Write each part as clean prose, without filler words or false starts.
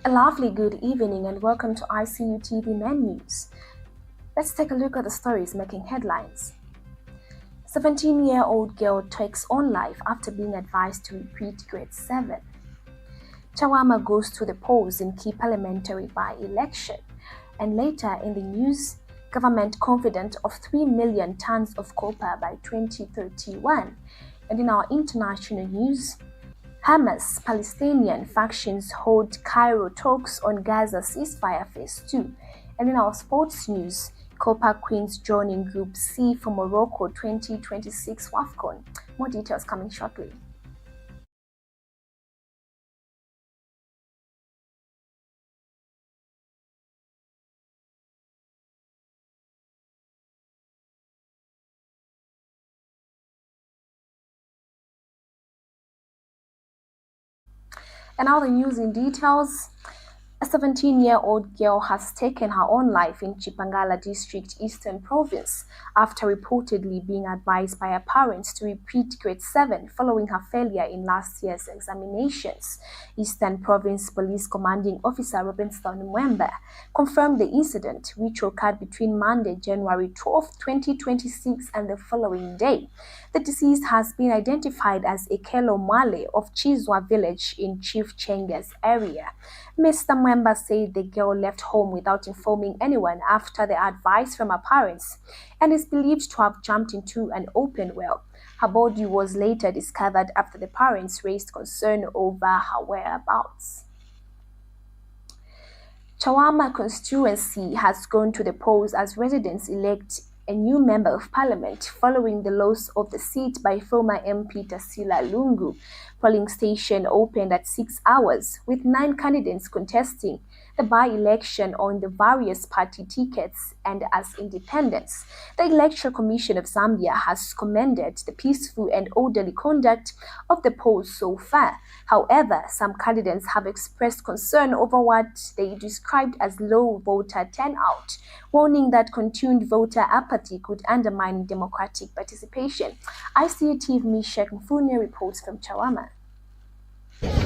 A lovely good evening and welcome to ICU TV Main News. Let's take a look at the stories making headlines. 17-year-old girl takes on life after being advised to repeat grade 7. Chawama goes to the polls in key parliamentary by-election. And later in the news, government confident of 3 million tons of copper by 2031. And in our international news, Hamas Palestinian factions hold Cairo talks on Gaza ceasefire phase 2. And in our sports news, Copper Queens joining Group C for Morocco 2026 Wafcon. More details coming shortly. And now the news in details. A 17-year-old girl has taken her own life in Chipangala district, Eastern Province, after reportedly being advised by her parents to repeat grade 7 following her failure in last year's examinations. Eastern Province Police Commanding Officer Robinson Mwemba confirmed the incident, which occurred between Monday, January 12, 2026 and the following day. The deceased has been identified as Ekelo Mwale of Chizwa village in Chief Chenga's area. Mr. Mwemba said the girl left home without informing anyone after the advice from her parents and is believed to have jumped into an open well. Her body was later discovered after the parents raised concern over her whereabouts. Chawama constituency has gone to the polls as residents elect a new member of parliament following the loss of the seat by former MP Tasila Lungu. Polling station opened at 6 hours with 9 candidates contesting the by-election on the various party tickets and as independents. The Electoral Commission of Zambia has commended the peaceful and orderly conduct of the polls so far. However, some candidates have expressed concern over what they described as low voter turnout, warning that continued voter apathy could undermine democratic participation. ICU TV Mishek Mfune reports from Chawama.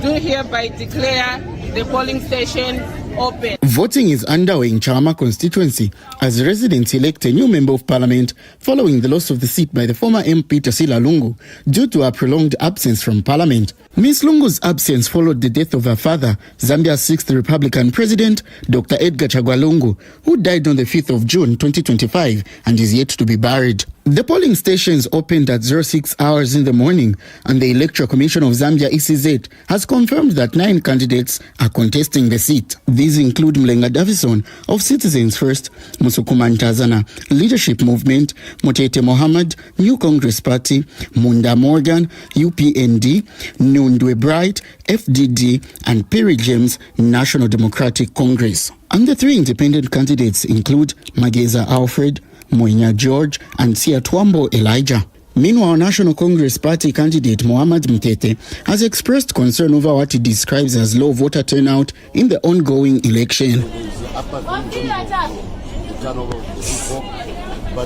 Do hereby declare the polling station open. Voting is underway in Chawama constituency as residents elect a new member of parliament following the loss of the seat by the former MP Tasila Lungu due to a prolonged absence from parliament. Ms. Lungu's absence followed the death of her father, Zambia's 6th Republican President, Dr. Edgar Chagwa Lungu, who died on the 5th of June 2025 and is yet to be buried. The polling stations opened at 06 hours in the morning, and the Electoral Commission of Zambia ECZ has confirmed that 9 candidates are contesting the seat. These include Mlenga Davison of Citizens First, Musukuma Ntazana Leadership Movement, Motete Mohammed, New Congress Party, Munda Morgan, UPND, Nundwe Bright, FDD, and Perry James National Democratic Congress. And the 3 independent candidates include Mageza Alfred, Moinya George, and Siatwambo Elijah. Meanwhile, National Congress Party candidate Mohamed Mtete has expressed concern over what he describes as low voter turnout in the ongoing election. But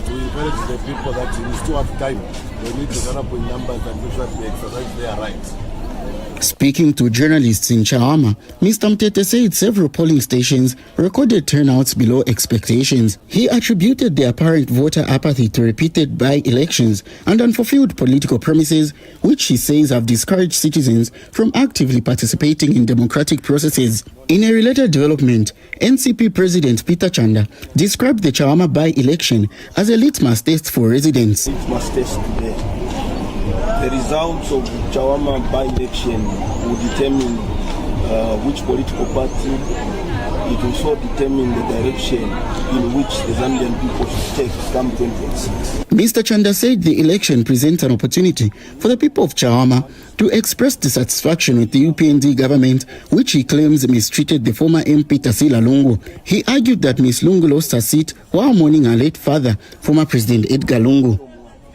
we encourage the people that we still have time. They need to turn up with numbers and make sure they exercise their rights. Speaking to journalists in Chawama, Mr. Mtete said several polling stations recorded turnouts below expectations. He attributed the apparent voter apathy to repeated by-elections and unfulfilled political promises, which he says have discouraged citizens from actively participating in democratic processes. In a related development, NCP President Peter Chanda described the Chawama by-election as a litmus test for residents. Litmus test today. The results of the Chawama by-election will determine which political party. It will also determine the direction in which the Zambian people should take come 2026. Mr. Chanda said the election presents an opportunity for the people of Chawama to express dissatisfaction with the UPND government, which he claims mistreated the former MP Tasila Lungu. He argued that Ms. Lungu lost her seat while mourning her late father, former President Edgar Lungu.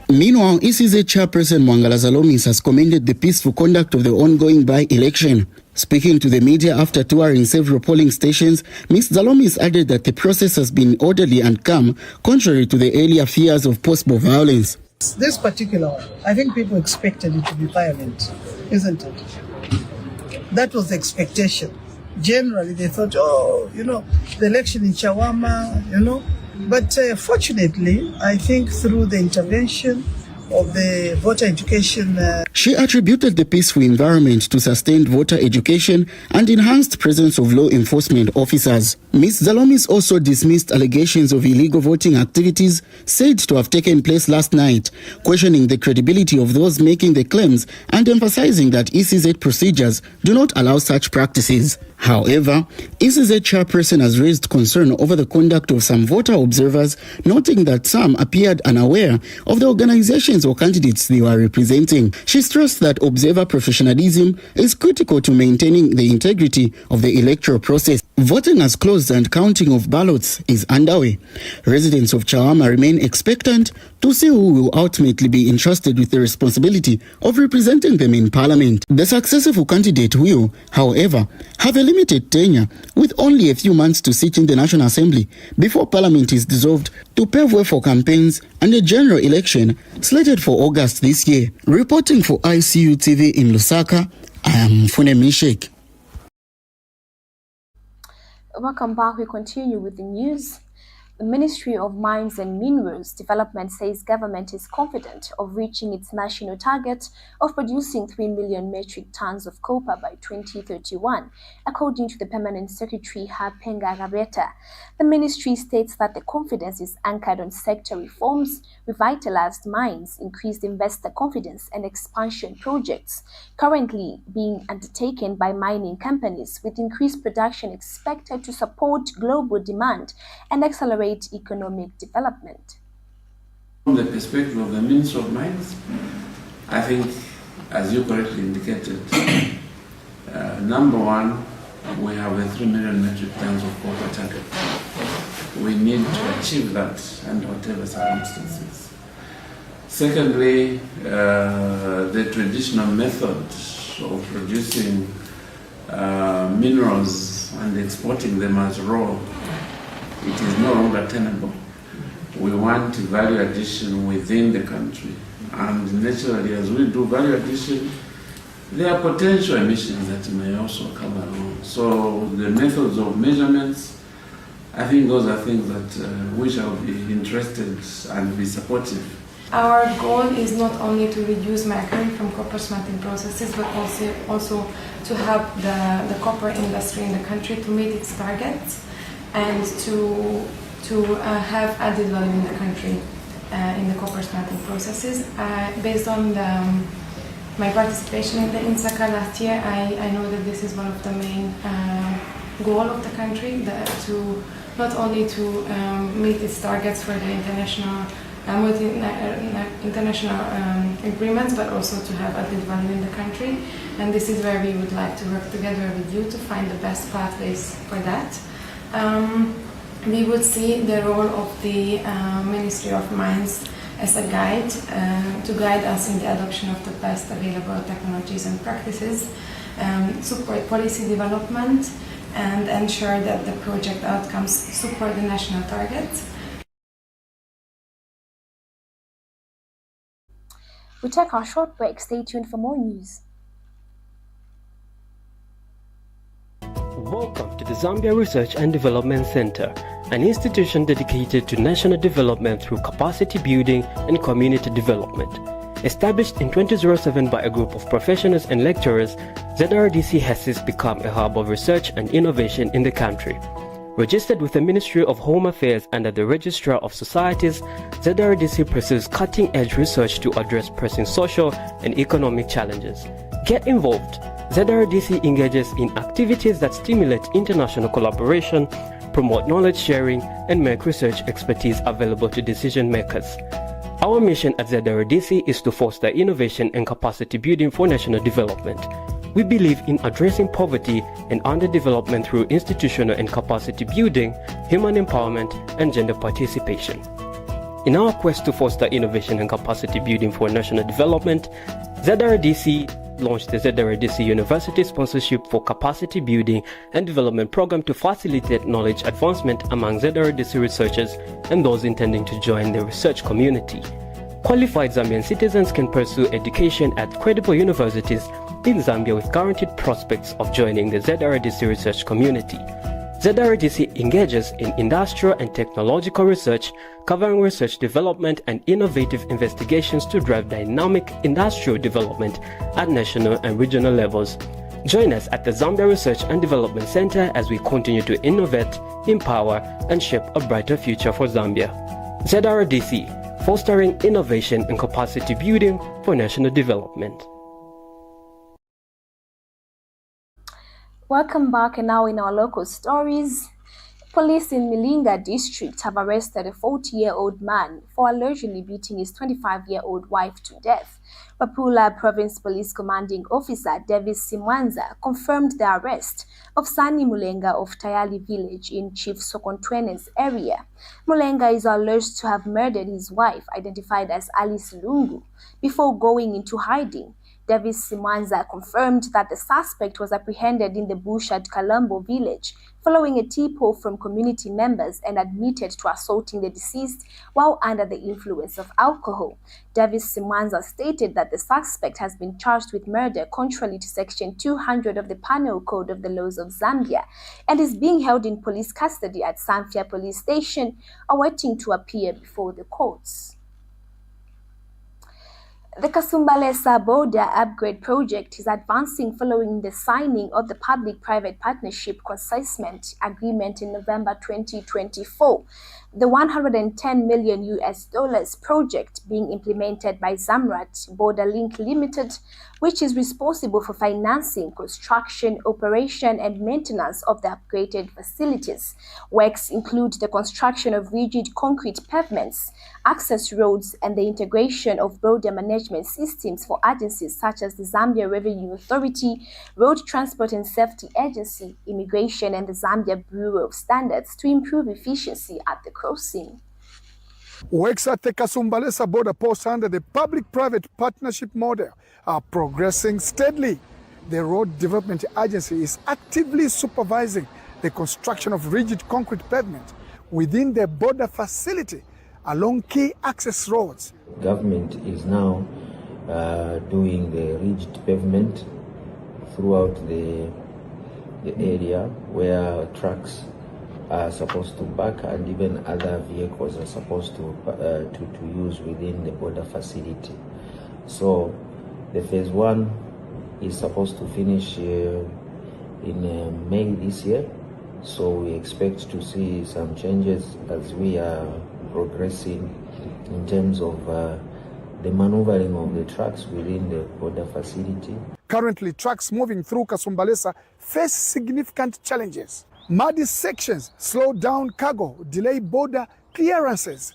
Meanwhile, ECZ chairperson Mwangala Zalomis has commended the peaceful conduct of the ongoing by-election. Speaking to the media after touring several polling stations, Ms. Zalomis added that the process has been orderly and calm, contrary to the earlier fears of possible violence. This particular one, I think people expected it to be violent, isn't it? That was the expectation. generally they thought, oh, the election in Chawama, But fortunately, I think through the intervention of the voter education. She attributed the peaceful environment to sustained voter education and enhanced presence of law enforcement officers. Ms. Zalomis also dismissed allegations of illegal voting activities said to have taken place last night, questioning the credibility of those making the claims and emphasizing that ECZ procedures do not allow such practices. However, ECZ chairperson has raised concern over the conduct of some voter observers, noting that some appeared unaware of the organizations or candidates they were representing. She stressed that observer professionalism is critical to maintaining the integrity of the electoral process. Voting has closed and counting of ballots is underway. Residents of Chawama remain expectant to see who will ultimately be entrusted with the responsibility of representing them in Parliament. The successful candidate will, however, have a limited tenure with only a few months to sit in the National Assembly before Parliament is dissolved to pave way for campaigns and a general election slated for August this year. Reporting for ICU TV in Lusaka, I am Funemi Sheikh. Welcome back. We continue with the news. The Ministry of Mines and Minerals Development says government is confident of reaching its national target of producing 3 million metric tons of copper by 2031, according to the Permanent Secretary Hapenga Gabeta. The ministry states that the confidence is anchored on sector reforms, revitalized mines, increased investor confidence, and expansion projects currently being undertaken by mining companies, with increased production expected to support global demand and accelerate economic development. From the perspective of the Ministry of Mines, I think, as you correctly indicated, number one, we have a 3 million metric tons of copper target. We need to achieve that under whatever circumstances. Secondly, the traditional method of producing minerals and exporting them as raw, it is no longer tenable. We want value addition within the country, and naturally, as we do value addition, there are potential emissions that may also come along. So the methods of measurements, I think those are things that we shall be interested and be supportive. Our goal is not only to reduce mercury from copper smelting processes, but also to help the copper industry in the country to meet its targets and to have added value in the country in the copper smelting processes. Based on my participation in the INSACA last year, I know that this is one of the main goals of the country, to not only to meet its targets for the international agreements, but also to have added value in the country. And this is where we would like to work together with you to find the best pathways for that. We would see the role of the Ministry of Mines as a guide to guide us in the adoption of the best available technologies and practices, support policy development, and ensure that the project outcomes support the national targets. We take our short break. Stay tuned for more news. Welcome to the Zambia Research and Development Center, an institution dedicated to national development through capacity building and community development. Established in 2007 by a group of professionals and lecturers, ZRDC has since become a hub of research and innovation in the country. Registered with the Ministry of Home Affairs under the Registrar of Societies, ZRDC pursues cutting-edge research to address pressing social and economic challenges. Get involved. ZRDC engages in activities that stimulate international collaboration, promote knowledge sharing, and make research expertise available to decision makers. Our mission at ZRDC is to foster innovation and capacity building for national development. We believe in addressing poverty and underdevelopment through institutional and capacity building, human empowerment, and gender participation. In our quest to foster innovation and capacity building for national development, ZRDC launched the ZRDC University Sponsorship for Capacity Building and Development Program to facilitate knowledge advancement among ZRDC researchers and those intending to join the research community. Qualified Zambian citizens can pursue education at credible universities in Zambia with guaranteed prospects of joining the ZRDC research community. ZRDC engages in industrial and technological research, covering research development and innovative investigations to drive dynamic industrial development at national and regional levels. Join us at the Zambia Research and Development Center as we continue to innovate, empower, and shape a brighter future for Zambia. ZRDC, fostering innovation and capacity building for national development. Welcome back, and now in our local stories. Police in Milinga district have arrested a 40-year-old man for allegedly beating his 25-year-old wife to death. Papula Province Police Commanding Officer Davis Simwanza confirmed the arrest of Sani Mulenga of Tayali village in Chief Sokontwene's area. Mulenga is alleged to have murdered his wife, identified as Alice Lungu, before going into hiding. Davis Simwanza confirmed that the suspect was apprehended in the bush at Kalambo village following a tip-off from community members and admitted to assaulting the deceased while under the influence of alcohol. Davis Simwanza stated that the suspect has been charged with murder contrary to Section 200 of the Penal Code of the Laws of Zambia and is being held in police custody at Samfya Police Station, awaiting to appear before the courts. The Kasumbalesa border upgrade project is advancing following the signing of the Public-Private Partnership Consisment Agreement in November 2024. The $110 million project being implemented by Zamrat Border Link Limited, which is responsible for financing, construction, operation, and maintenance of the upgraded facilities. Works include the construction of rigid concrete pavements, access roads, and the integration of border management systems for agencies such as the Zambia Revenue Authority, Road Transport and Safety Agency, Immigration, and the Zambia Bureau of Standards to improve efficiency at the crossing. Works at the Kasumbalesa border post under the public-private partnership model are progressing steadily. The Road Development Agency is actively supervising the construction of rigid concrete pavement within the border facility along key access roads. Government is now doing the rigid pavement throughout the area where trucks are supposed to back and even other vehicles are supposed to use within the border facility. So the phase 1 is supposed to finish in May this year. So we expect to see some changes as we are progressing in terms of the maneuvering of the trucks within the border facility. Currently, trucks moving through Kasumbalesa face significant challenges. Muddy sections slow down cargo, delay border clearances,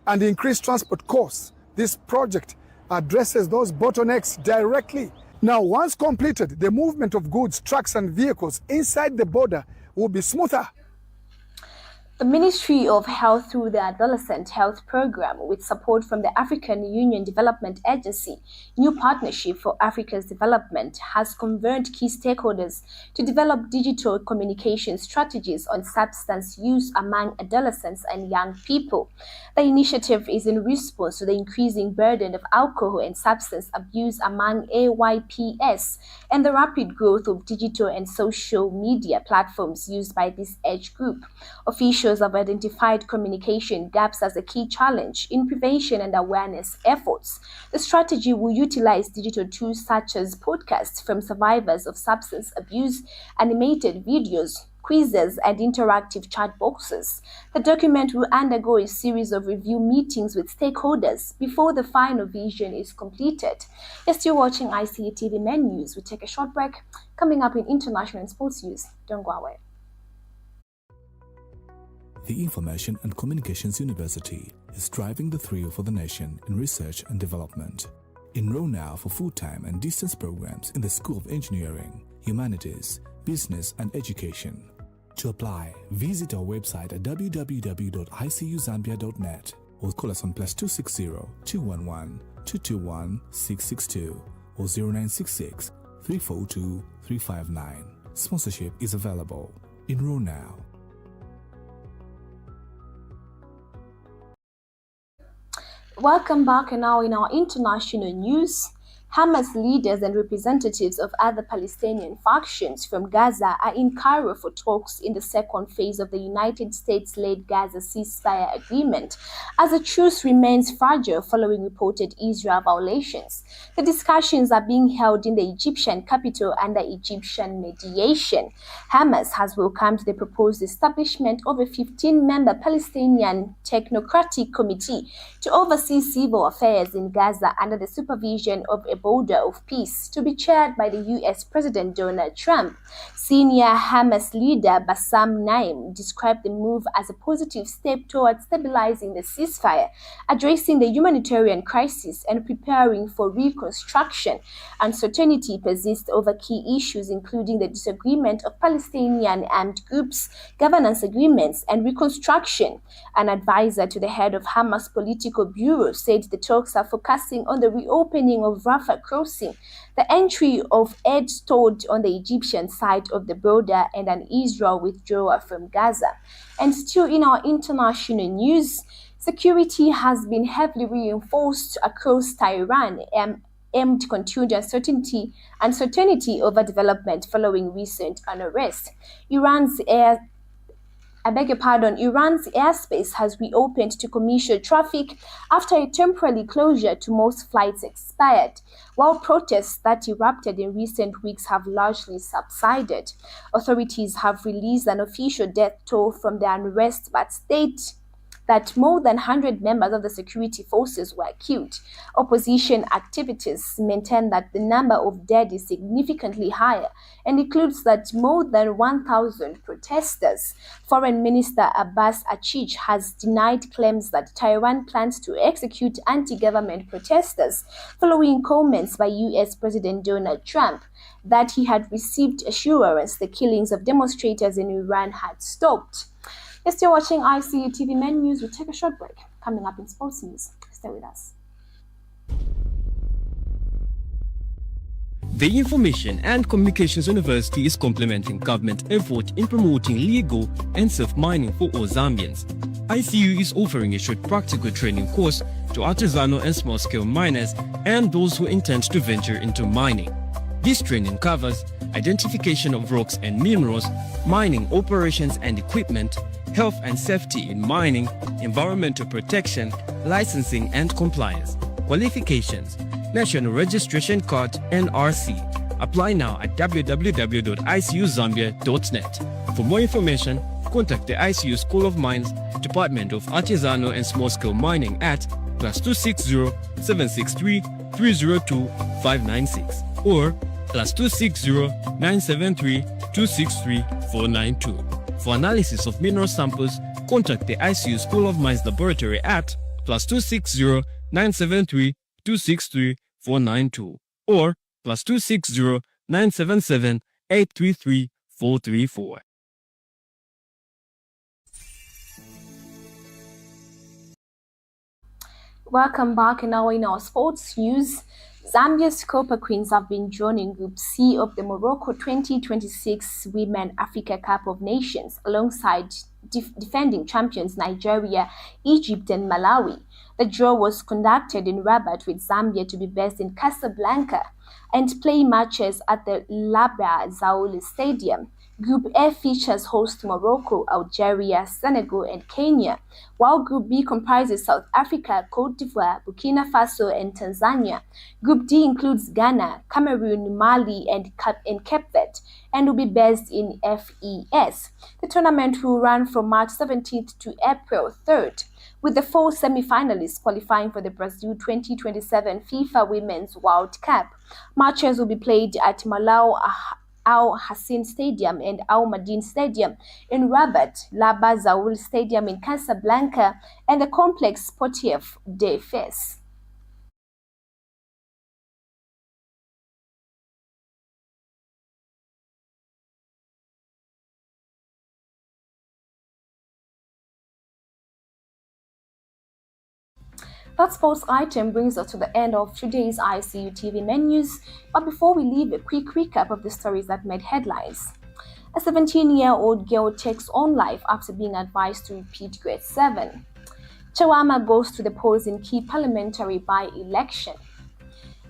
and increase transport costs. This project addresses those bottlenecks directly. Now, once completed, the movement of goods, trucks, and vehicles inside the border will be smoother. The Ministry of Health, through the Adolescent Health Program, with support from the African Union Development Agency, New Partnership for Africa's Development, has convened key stakeholders to develop digital communication strategies on substance use among adolescents and young people. The initiative is in response to the increasing burden of alcohol and substance abuse among AYPS and the rapid growth of digital and social media platforms used by this age group. Officials have identified communication gaps as a key challenge in prevention and awareness efforts. The strategy will utilize digital tools such as podcasts from survivors of substance abuse, animated videos, quizzes, and interactive chat boxes. The document will undergo a series of review meetings with stakeholders before the final vision is completed. You're still watching ICU TV Main News. We take a short break. Coming up in international and sports news. Don't go away. The Information and Communications University is driving the thrill for the nation in research and development. Enroll now for full-time and distance programs in the School of Engineering, Humanities, Business and Education. To apply, visit our website at www.icuzambia.net or call us on +260 211 221 662 or 0966 342 359. Sponsorship is available. Enroll now. Welcome back, and now in our international news. Hamas leaders and representatives of other Palestinian factions from Gaza are in Cairo for talks in the second phase of the United States-led Gaza ceasefire agreement, as the truce remains fragile following reported Israel violations. The discussions are being held in the Egyptian capital under Egyptian mediation. Hamas has welcomed the proposed establishment of a 15-member Palestinian technocratic committee to oversee civil affairs in Gaza under the supervision of a border of peace, to be chaired by the U.S. President Donald Trump. Senior Hamas leader Bassam Naim described the move as a positive step towards stabilizing the ceasefire, addressing the humanitarian crisis, and preparing for reconstruction. Uncertainty persists over key issues, including the disagreement of Palestinian armed groups, governance agreements, and reconstruction. An advisor to the head of Hamas political bureau said the talks are focusing on the reopening of Rafah crossing, the entry of aid stored on the Egyptian side of the border, and an Israel withdrawal from Gaza. And still in our international news, security has been heavily reinforced across Tehran aimed to contain uncertainty over development following recent unrest. Iran's airspace has reopened to commercial traffic after a temporary closure to most flights expired, while protests that erupted in recent weeks have largely subsided. Authorities have released an official death toll from the unrest, but state that more than 100 members of the security forces were killed. Opposition activists maintain that the number of dead is significantly higher and includes that more than 1,000 protesters. Foreign Minister Abbas Achich has denied claims that Tehran plans to execute anti-government protesters following comments by U.S. President Donald Trump that he had received assurance the killings of demonstrators in Iran had stopped. You're still watching ICU TV Main News. We'll take a short break. Coming up in sports news. Stay with us. The Information and Communications University is complementing government effort in promoting legal and safe mining for all Zambians. ICU is offering a short practical training course to artisanal and small-scale miners and those who intend to venture into mining. This training covers identification of rocks and minerals, mining operations and equipment, health and safety in mining, environmental protection, licensing and compliance. Qualifications: National Registration Card NRC. Apply now at www.icuzambia.net. For more information, contact the ICU School of Mines, Department of Artisanal and Small-Scale Mining at +260 763 302 596 or +260 973 263 492. For analysis of mineral samples, contact the ICU School of Mines Laboratory at +260 973 263 492 or +260 977 833 434. Welcome back. Now in our sports news, Zambia's Copper Queens have been drawn in Group C of the Morocco 2026 Women Africa Cup of Nations alongside defending champions Nigeria, Egypt and Malawi. The draw was conducted in Rabat, with Zambia to be based in Casablanca and play matches at the Labra Zaoul Stadium. Group A features host Morocco, Algeria, Senegal, and Kenya, while Group B comprises South Africa, Cote d'Ivoire, Burkina Faso, and Tanzania. Group D includes Ghana, Cameroon, Mali, and Cape Verde, and will be based in FES. The tournament will run from March 17th to April 3rd, with the 4 semi-finalists qualifying for the Brazil 2027 FIFA Women's World Cup. Matches will be played at Malau Al Hassin Stadium and Al Madin Stadium in Rabat, Laba Zaoul Stadium in Casablanca, and the Complex Sportif de Fes. That sports item brings us to the end of today's ICU TV Main News. But before we leave, a quick recap of the stories that made headlines. A 17-year-old girl takes on life after being advised to repeat grade 7. Chawama goes to the polls in key parliamentary by-election.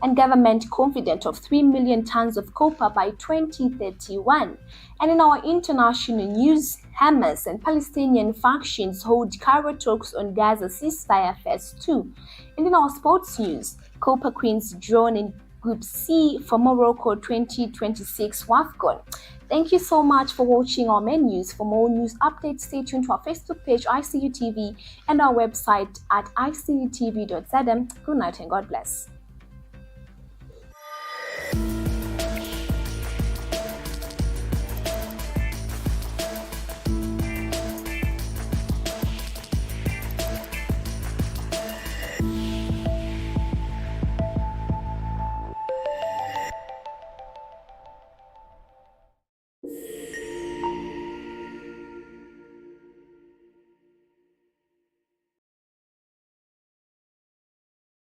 and government confident of 3 million tons of copper by 2031. And in our international news, Hamas and Palestinian factions hold Cairo talks on Gaza ceasefire phase 2. And in our sports news, Copper Queens drawn in Group C for Morocco 2026 Wafcon. Thank you so much for watching our main news. For more news updates, stay tuned to our Facebook page, ICU TV, and our website at icutv.zm. Good night and God bless.